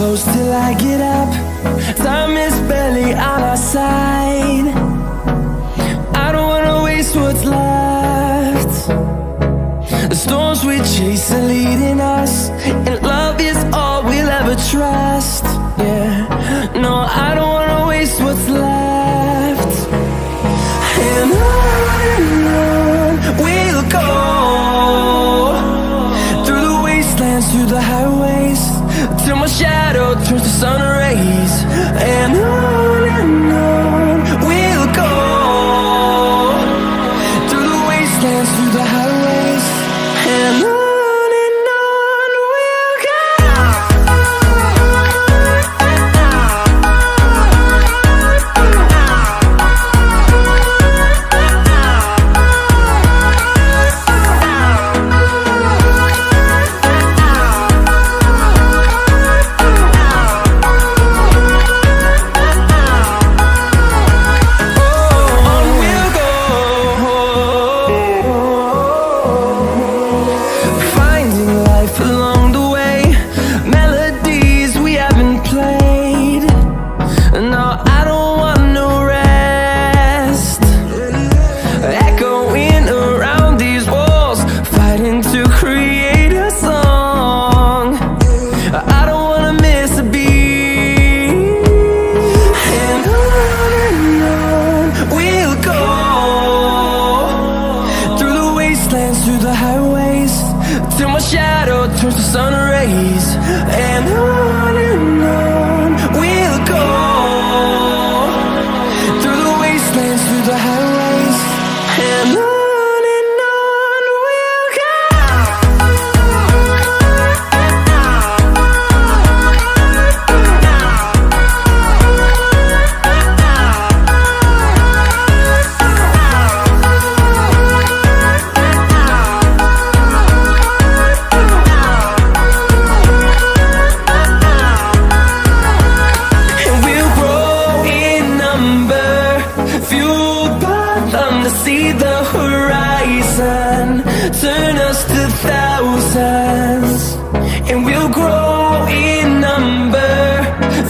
close till I get up. Time is barely on our side. I don't wanna waste what's left. The storms we chase are leading us, and love is all we'll ever trust. Yeah, no, I don't wanna waste what's left. And on we'll go, through the wastelands, through the highways, till my shadow turns to sun rays. And on we'll go, through the wastelands, through the highways, and on. Through the highways, till my shadow turns to sun rays. And on we'll go, through the wastelands, through the highways, and on. See the horizon turn us to thousands, and we'll grow in number,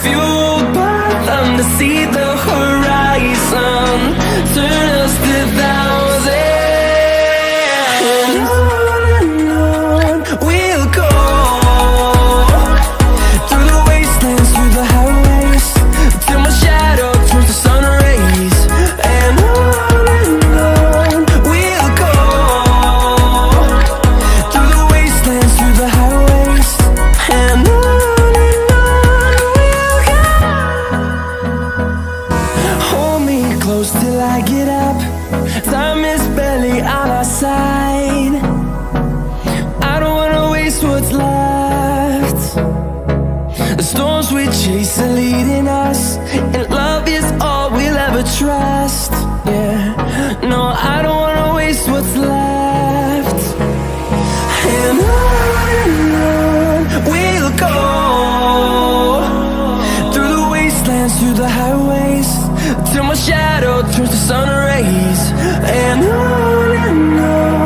fueled by them to see the horizon turn us to thousands. And on we'll go, through the wastelands, through the highways, till my shadow turns to sun rays. And close till I get up. Time is barely on our side. I don't wanna waste what's left. The storms we chase are leading us, and love is all we'll ever trust. Yeah, no, I don't wanna waste what's left. And on we'll go, through the wastelands, through the highways, till my shadow turns to sun rays. And on